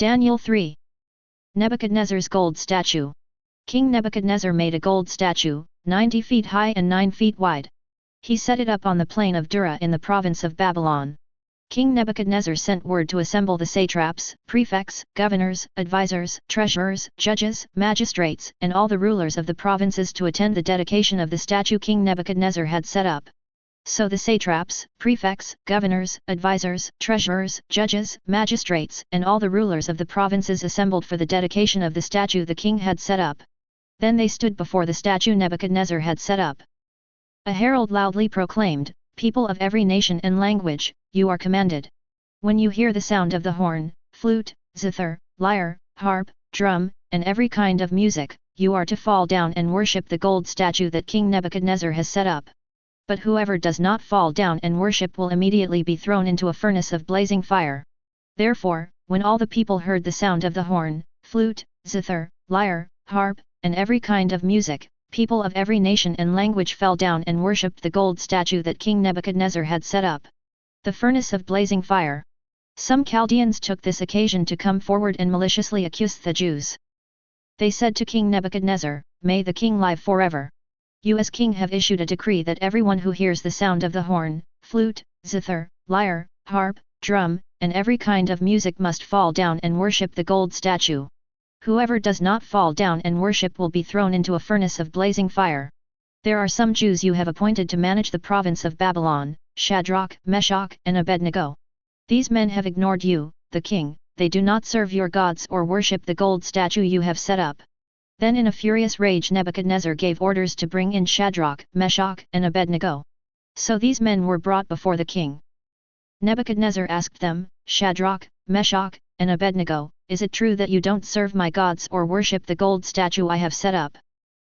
Daniel 3. Nebuchadnezzar's gold statue. King Nebuchadnezzar made a gold statue, 90 feet high and 9 feet wide. He set it up on the plain of Dura in the province of Babylon. King Nebuchadnezzar sent word to assemble the satraps, prefects, governors, advisors, treasurers, judges, magistrates, and all the rulers of the provinces to attend the dedication of the statue King Nebuchadnezzar had set up. So the satraps, prefects, governors, advisors, treasurers, judges, magistrates, and all the rulers of the provinces assembled for the dedication of the statue the king had set up. Then they stood before the statue Nebuchadnezzar had set up. A herald loudly proclaimed, "People of every nation and language, you are commanded. When you hear the sound of the horn, flute, zither, lyre, harp, drum, and every kind of music, you are to fall down and worship the gold statue that King Nebuchadnezzar has set up. But whoever does not fall down and worship will immediately be thrown into a furnace of blazing fire." Therefore, when all the people heard the sound of the horn, flute, zither, lyre, harp, and every kind of music, people of every nation and language fell down and worshipped the gold statue that King Nebuchadnezzar had set up. The furnace of blazing fire. Some Chaldeans took this occasion to come forward and maliciously accuse the Jews. They said to King Nebuchadnezzar, "May the king live forever. You as king have issued a decree that everyone who hears the sound of the horn, flute, zither, lyre, harp, drum, and every kind of music must fall down and worship the gold statue. Whoever does not fall down and worship will be thrown into a furnace of blazing fire. There are some Jews you have appointed to manage the province of Babylon, Shadrach, Meshach, and Abednego. These men have ignored you, the king, they do not serve your gods or worship the gold statue you have set up." Then in a furious rage Nebuchadnezzar gave orders to bring in Shadrach, Meshach, and Abednego. So these men were brought before the king. Nebuchadnezzar asked them, "Shadrach, Meshach, and Abednego, is it true that you don't serve my gods or worship the gold statue I have set up?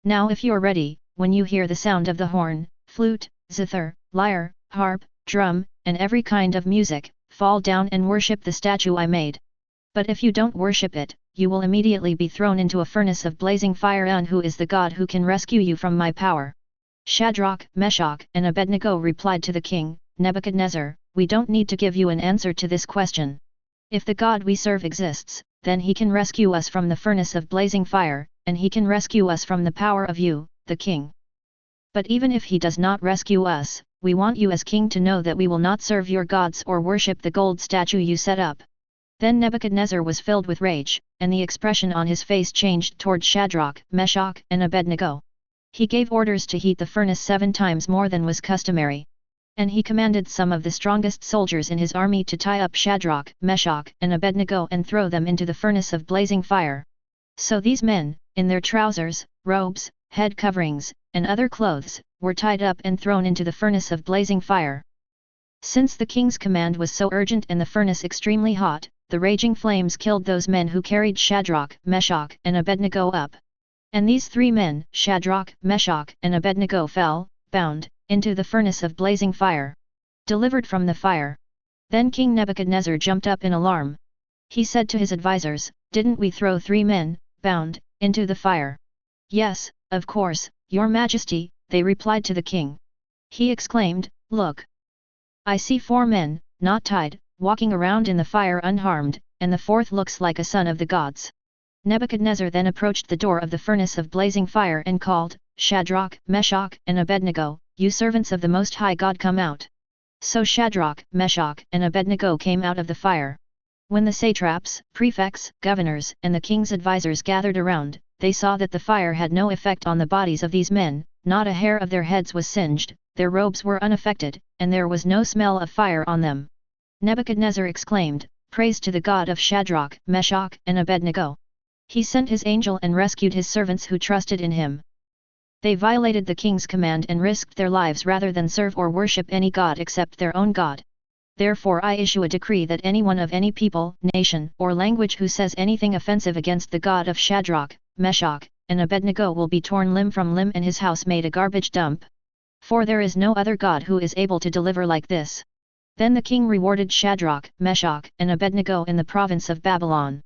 Now if you are ready, when you hear the sound of the horn, flute, zither, lyre, harp, drum, and every kind of music, fall down and worship the statue I made. But if you don't worship it, you will immediately be thrown into a furnace of blazing fire. And who is the God who can rescue you from my power?" Shadrach, Meshach, and Abednego replied to the king, "Nebuchadnezzar, we don't need to give you an answer to this question. If the God we serve exists, then he can rescue us from the furnace of blazing fire, and he can rescue us from the power of you, the king. But even if he does not rescue us, we want you as king to know that we will not serve your gods or worship the gold statue you set up." Then Nebuchadnezzar was filled with rage, and the expression on his face changed toward Shadrach, Meshach, and Abednego. He gave orders to heat the furnace 7 times more than was customary. And he commanded some of the strongest soldiers in his army to tie up Shadrach, Meshach, and Abednego and throw them into the furnace of blazing fire. So these men, in their trousers, robes, head coverings, and other clothes, were tied up and thrown into the furnace of blazing fire. Since the king's command was so urgent and the furnace extremely hot, the raging flames killed those men who carried Shadrach, Meshach, and Abednego up. And these 3 men, Shadrach, Meshach, and Abednego fell, bound, into the furnace of blazing fire. Delivered from the fire. Then King Nebuchadnezzar jumped up in alarm. He said to his advisors, "Didn't we throw 3 men, bound, into the fire?" "Yes, of course, your majesty," they replied to the king. He exclaimed, "Look! I see 4 men, not tied, walking around in the fire unharmed, and the 4th looks like a son of the gods." Nebuchadnezzar then approached the door of the furnace of blazing fire and called, "Shadrach, Meshach, and Abednego, you servants of the Most High God, come out." So Shadrach, Meshach, and Abednego came out of the fire. When the satraps, prefects, governors, and the king's advisors gathered around, they saw that the fire had no effect on the bodies of these men, not a hair of their heads was singed, their robes were unaffected, and there was no smell of fire on them. Nebuchadnezzar exclaimed, "Praise to the God of Shadrach, Meshach, and Abednego. He sent his angel and rescued his servants who trusted in him. They violated the king's command and risked their lives rather than serve or worship any god except their own God. Therefore I issue a decree that anyone of any people, nation, or language who says anything offensive against the God of Shadrach, Meshach, and Abednego will be torn limb from limb and his house made a garbage dump. For there is no other God who is able to deliver like this." Then the king rewarded Shadrach, Meshach, and Abednego in the province of Babylon.